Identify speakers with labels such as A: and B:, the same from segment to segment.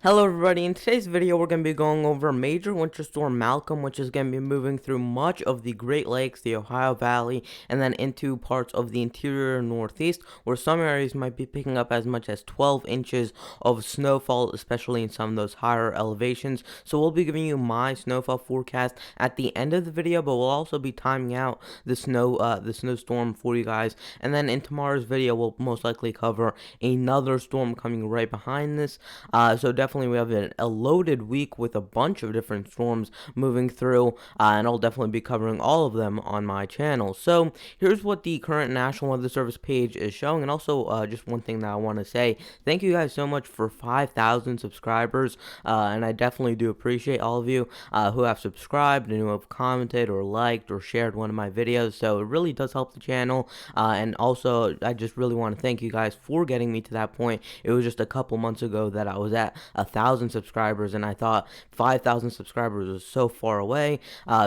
A: Hello everybody, in today's video we're going to be going over Major Winter Storm Malcolm, which is going to be moving through much of the Great Lakes, the Ohio Valley, and then into parts of the interior northeast, where some areas might be picking up as much as 12 inches of snowfall, especially in some of those higher elevations. So we'll be giving you my snowfall forecast at the end of the video, but we'll also be timing out the snowstorm for you guys. And then in tomorrow's video we'll most likely cover another storm coming right behind this. So definitely we have a loaded week with a bunch of different storms moving through, and I'll definitely be covering all of them on my channel. So here's what the current National Weather Service page is showing, and also just one thing that I want to say, thank you guys so much for 5,000 subscribers, and I definitely do appreciate all of you who have subscribed and who have commented or liked or shared one of my videos. So it really does help the channel, and also I just really want to thank you guys for getting me to that point. It was just a couple months ago that I was at 1,000 subscribers, and I thought 5,000 subscribers was so far away.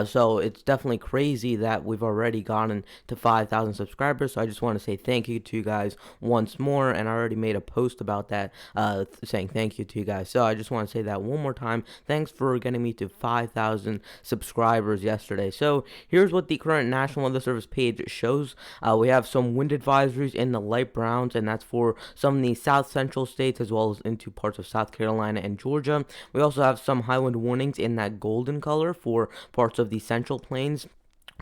A: So it's definitely crazy that we've already gotten to 5,000 subscribers. So I just want to say thank you to you guys once more, and I already made a post about that, saying thank you to you guys. So I just want to say that one more time. Thanks for getting me to 5,000 subscribers yesterday. So here's what the current National Weather Service page shows. We have some wind advisories in the light browns, and that's for some of the south central states as well as into parts of South Carolina and Georgia. We also have some high wind warnings in that golden color for parts of the central plains.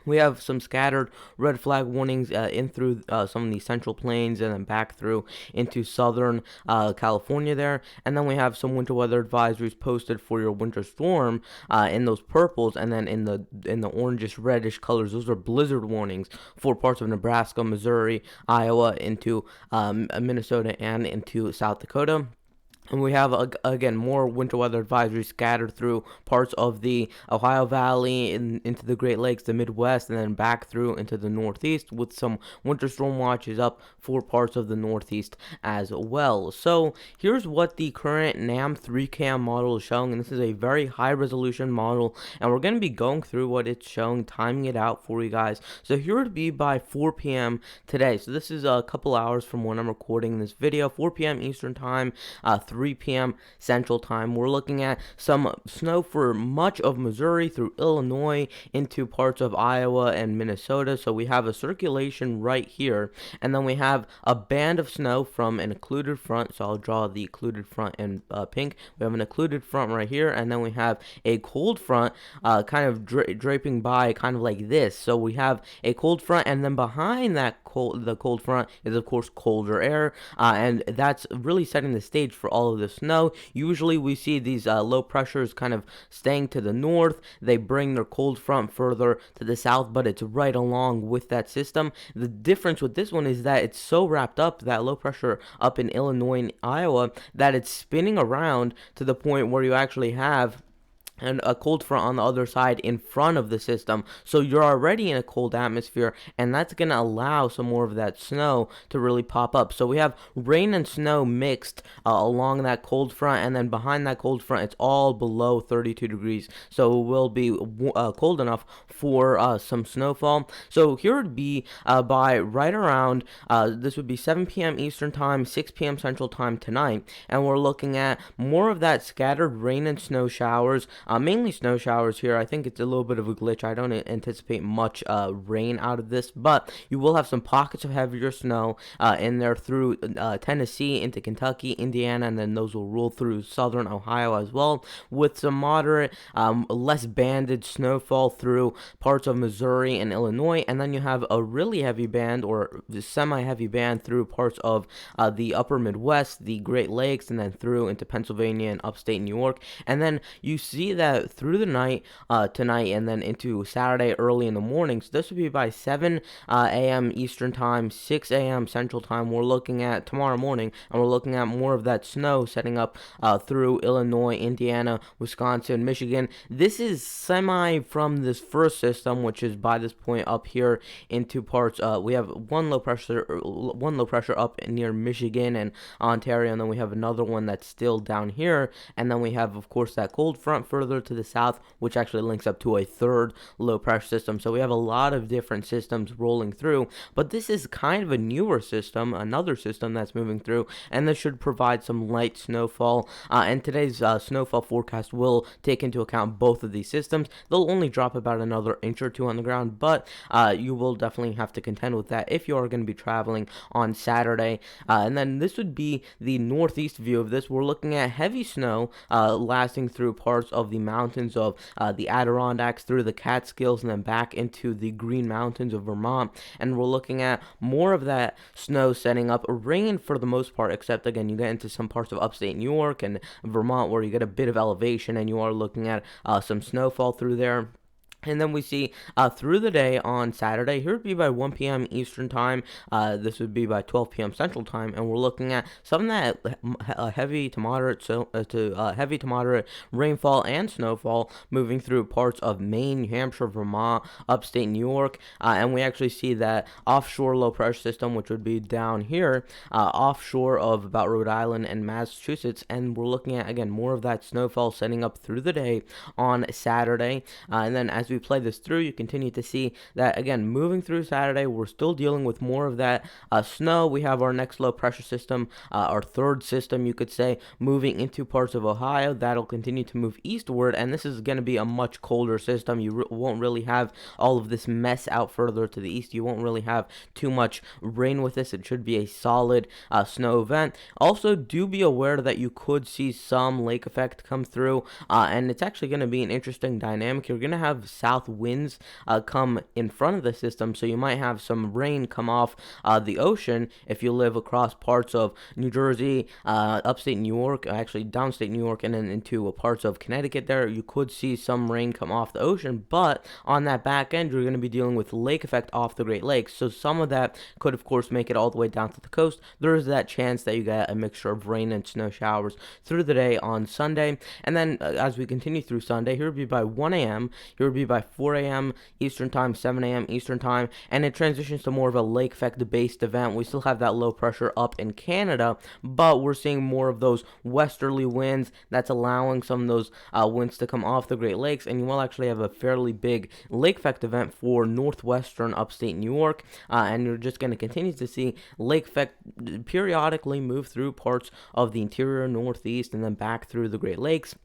A: We have some scattered red flag warnings in through some of the central plains and then back through into southern California there. And then we have some winter weather advisories posted for your winter storm in those purples, and then in the orangish reddish colors, those are blizzard warnings for parts of Nebraska, Missouri, Iowa, into Minnesota, and into South Dakota. And we have, again, more winter weather advisories scattered through parts of the Ohio Valley, into the Great Lakes, the Midwest, and then back through into the Northeast, with some winter storm watches up for parts of the Northeast as well. So here's what the current NAM 3cam model is showing, and this is a very high resolution model, and we're going to be going through what it's showing, timing it out for you guys. So here would be by 4 p.m. today. So this is a couple hours from when I'm recording this video, 4 p.m. Eastern Time, 3 p.m. Central Time. We're looking at some snow for much of Missouri through Illinois into parts of Iowa and Minnesota. So we have a circulation right here, and then we have a band of snow from an occluded front. So I'll draw the occluded front in pink. We have an occluded front right here, and then we have a cold front kind of draping by, kind of like this. So we have a cold front, and then behind that the cold front is of course colder air, and that's really setting the stage for all of the snow. Usually we see these low pressures kind of staying to the north. They bring their cold front further to the south, but it's right along with that system. The difference with this one is that it's so wrapped up, that low pressure up in Illinois and Iowa, that it's spinning around to the point where you actually have and a cold front on the other side in front of the system. So you're already in a cold atmosphere, and that's going to allow some more of that snow to really pop up. So we have rain and snow mixed along that cold front, and then behind that cold front, it's all below 32 degrees. So it will be cold enough for some snowfall. So here would be by right around, this would be 7 p.m. Eastern Time, 6 p.m. Central Time tonight, and we're looking at more of that scattered rain and snow showers. Mainly snow showers here. I think it's a little bit of a glitch. I don't anticipate much rain out of this, but you will have some pockets of heavier snow in there through Tennessee into Kentucky, Indiana, and then those will roll through southern Ohio as well, with some moderate, less banded snowfall through parts of Missouri and Illinois, and then you have a really heavy band or semi-heavy band through parts of the upper Midwest, the Great Lakes, and then through into Pennsylvania and upstate New York. And then you see that through the night tonight, and then into Saturday early in the morning. So this would be by 7 a.m. Eastern Time, 6 a.m. Central Time. We're looking at tomorrow morning, and we're looking at more of that snow setting up through Illinois, Indiana, Wisconsin, Michigan. This is semi from this first system, which is by this point up here into parts. We have one low pressure up near Michigan and Ontario, and then we have another one that's still down here, and then we have, of course, that cold front further further to the south, which actually links up to a third low pressure system. So we have a lot of different systems rolling through, but this is kind of a newer system, another system that's moving through, and this should provide some light snowfall. And today's snowfall forecast will take into account both of these systems. They'll only drop about another inch or two on the ground, but you will definitely have to contend with that if you are going to be traveling on Saturday. And then this would be the northeast view of this. We're looking at heavy snow lasting through parts of the mountains of the Adirondacks, through the Catskills, and then back into the Green Mountains of Vermont. And we're looking at more of that snow setting up, rain for the most part, except again you get into some parts of upstate New York and Vermont where you get a bit of elevation and you are looking at some snowfall through there. And then we see through the day on Saturday, here would be by 1 p.m. Eastern Time. This would be by 12 p.m. Central Time, and we're looking at something that heavy to moderate heavy to moderate rainfall and snowfall moving through parts of Maine, New Hampshire, Vermont, upstate New York, and we actually see that offshore low pressure system, which would be down here, offshore of about Rhode Island and Massachusetts, and we're looking at again more of that snowfall setting up through the day on Saturday, and then as we play this through, you continue to see that again moving through Saturday, we're still dealing with more of that snow. We have our next low pressure system, our third system, you could say, moving into parts of Ohio. That'll continue to move eastward, and this is going to be a much colder system. You won't really have all of this mess out further to the east. You won't really have too much rain with this. It should be a solid snow event. Also, do be aware that you could see some lake effect come through, and it's actually going to be an interesting dynamic. You're going to have south winds come in front of the system, so you might have some rain come off the ocean if you live across parts of New Jersey, upstate New York, actually downstate New York, and then into parts of Connecticut there. You could see some rain come off the ocean, but on that back end, you're going to be dealing with lake effect off the Great Lakes, so some of that could, of course, make it all the way down to the coast. There is that chance that you get a mixture of rain and snow showers through the day on Sunday, and then as we continue through Sunday, here would be by 1 a.m., here would be by 4 a.m. Eastern Time, 7 a.m. Eastern Time, and it transitions to more of a lake effect based event. We still have that low pressure up in Canada, but we're seeing more of those westerly winds that's allowing some of those winds to come off the Great Lakes, and you will actually have a fairly big lake effect event for northwestern upstate New York, and you're just going to continue to see lake effect periodically move through parts of the interior northeast and then back through the Great Lakes.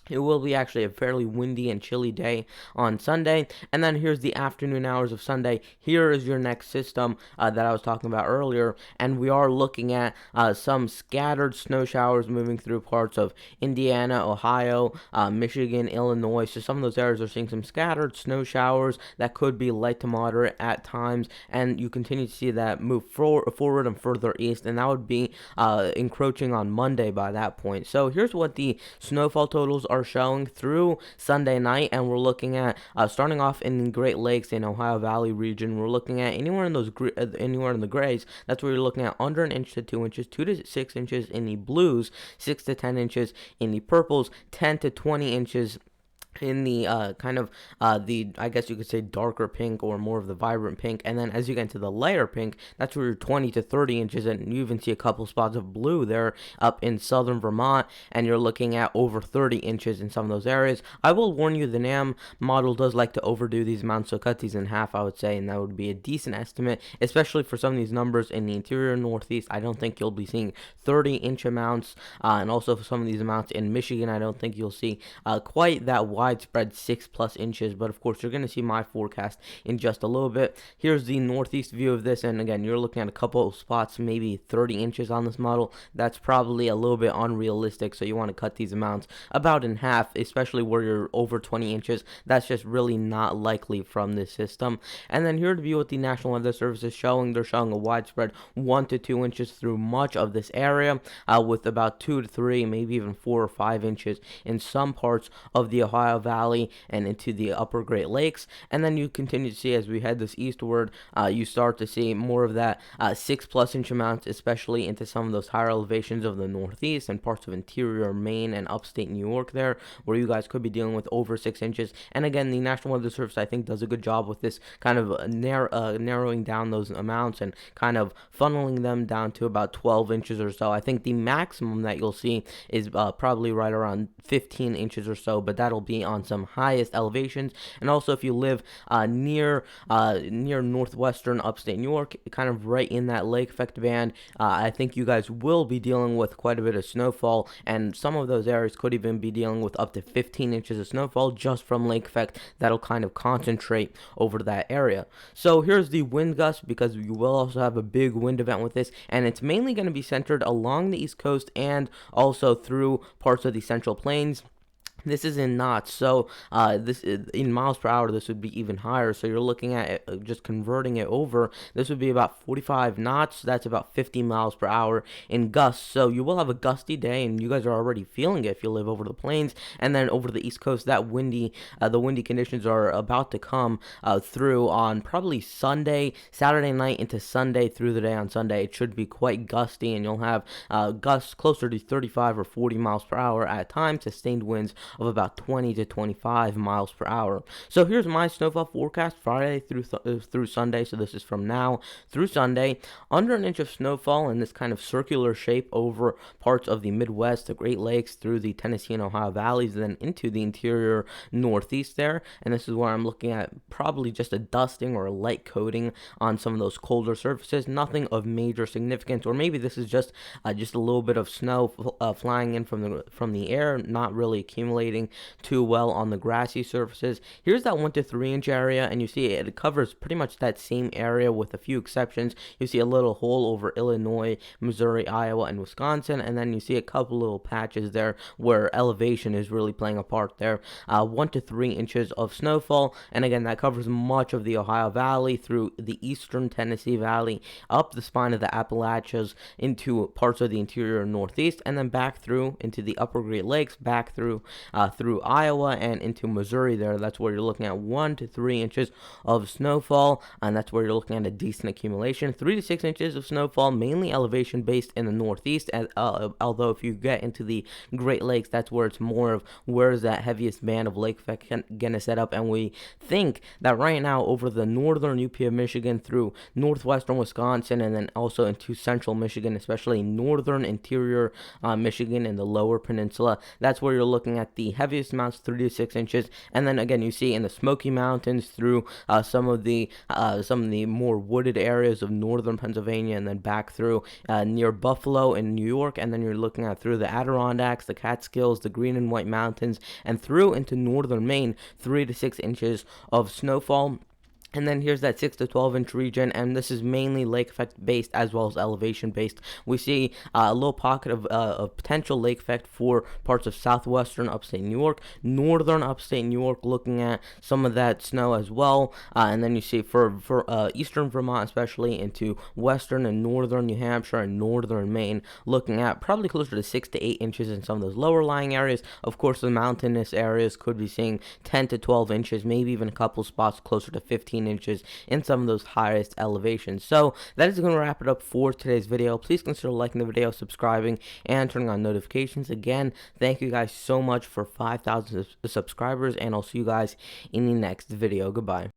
A: It will be actually a fairly windy and chilly day on Sunday. And then here's the afternoon hours of Sunday. Here is your next system that I was talking about earlier. And we are looking at some scattered snow showers moving through parts of Indiana, Ohio, Michigan, Illinois. So some of those areas are seeing some scattered snow showers that could be light to moderate at times. And you continue to see that move forward and further east. And that would be encroaching on Monday by that point. So here's what the snowfall totals are showing through Sunday night, and we're looking at starting off in the Great Lakes in Ohio Valley region. We're looking at anywhere in the grays. That's where you're looking at under an inch to 2 inches, 2 to 6 inches in the blues, 6 to 10 inches in the purples, 10 to 20 inches in the I guess you could say darker pink or more of the vibrant pink. And then as you get into the lighter pink, that's where you're 20 to 30 inches, and you even see a couple spots of blue there up in southern Vermont, and you're looking at over 30 inches in some of those areas. I will warn you, the NAM model does like to overdo these amounts, so cut these in half, I would say, and that would be a decent estimate, especially for some of these numbers in the interior northeast. I don't think you'll be seeing 30-inch amounts, and also for some of these amounts in Michigan, I don't think you'll see quite that widespread 6+ inches, but of course you're going to see my forecast in just a little bit. Here's the northeast view of this, and again, you're looking at a couple of spots, maybe 30 inches on this model. That's probably a little bit unrealistic, so you want to cut these amounts about in half, especially where you're over 20 inches. That's just really not likely from this system. And then here to view what the National Weather Service is showing. They're showing a widespread 1 to 2 inches through much of this area, with about 2 to 3, maybe even 4 or 5 inches in some parts of the Ohio Ohio Valley and into the upper Great Lakes. And then you continue to see as we head this eastward, you start to see more of that 6+ inch amounts, especially into some of those higher elevations of the Northeast and parts of interior Maine and upstate New York there, where you guys could be dealing with over 6 inches. And again, the National Weather Service, I think, does a good job with this kind of narrowing down those amounts and kind of funneling them down to about 12 inches or so. I think the maximum that you'll see is probably right around 15 inches or so, but that'll be on some highest elevations. And also, if you live near northwestern upstate New York, kind of right in that lake effect band, I think you guys will be dealing with quite a bit of snowfall, and some of those areas could even be dealing with up to 15 inches of snowfall just from lake effect that'll kind of concentrate over that area. So here's the wind gust, because you will also have a big wind event with this, and it's mainly going to be centered along the East Coast and also through parts of the Central Plains. This is in knots, so this is in miles per hour. This would be even higher. So you're looking at it, just converting it over. This would be about 45 knots. That's about 50 miles per hour in gusts. So you will have a gusty day, and you guys are already feeling it if you live over the plains. And then over the East Coast, the windy conditions are about to come through on probably Sunday, Saturday night into Sunday through the day on Sunday. It should be quite gusty, and you'll have gusts closer to 35 or 40 miles per hour at times, sustained winds of about 20 to 25 miles per hour. So here's my snowfall forecast Friday through Sunday. So this is from now through Sunday. Under an inch of snowfall in this kind of circular shape over parts of the Midwest, the Great Lakes, through the Tennessee and Ohio valleys, then into the interior Northeast there. And this is where I'm looking at probably just a dusting or a light coating on some of those colder surfaces. Nothing of major significance, or maybe this is just a little bit of snow flying in from the air, not really accumulating too well on the grassy surfaces. Here's that 1 to 3 inch area, and you see it covers pretty much that same area with a few exceptions. You see a little hole over Illinois, Missouri, Iowa, and Wisconsin, and then you see a couple little patches there where elevation is really playing a part there. 1 to 3 inches of snowfall, and again, that covers much of the Ohio Valley through the eastern Tennessee Valley, up the spine of the Appalachians into parts of the interior Northeast, and then back through into the upper Great Lakes, back through Iowa and into Missouri there. That's where you're looking at 1 to 3 inches of snowfall, and that's where you're looking at a decent accumulation. 3 to 6 inches of snowfall, mainly elevation based in the Northeast, although if you get into the Great Lakes, that's where it's more of where's that heaviest band of lake effect going to set up. And we think that right now over the northern UP of Michigan through northwestern Wisconsin, and then also into central Michigan, especially northern interior Michigan and the lower peninsula, that's where you're looking at the heaviest amounts, 3 to 6 inches. And then again, you see in the Smoky Mountains through some of the more wooded areas of northern Pennsylvania, and then back through near Buffalo in New York, and then you're looking at through the Adirondacks, the Catskills, the Green and White Mountains, and through into northern Maine, 3 to 6 inches of snowfall. And then here's that 6 to 12 inch region, and this is mainly lake effect based as well as elevation based. We see a little pocket of potential lake effect for parts of southwestern upstate New York, northern upstate New York, looking at some of that snow as well. And then you see for eastern Vermont, especially into western and northern New Hampshire and northern Maine, looking at probably closer to 6 to 8 inches in some of those lower lying areas. Of course, the mountainous areas could be seeing 10 to 12 inches, maybe even a couple spots closer to 15 inches in some of those highest elevations. So that is going to wrap it up for today's video. Please consider liking the video, subscribing, and turning on notifications. Again, thank you guys so much for 5,000 subscribers, and I'll see you guys in the next video. Goodbye.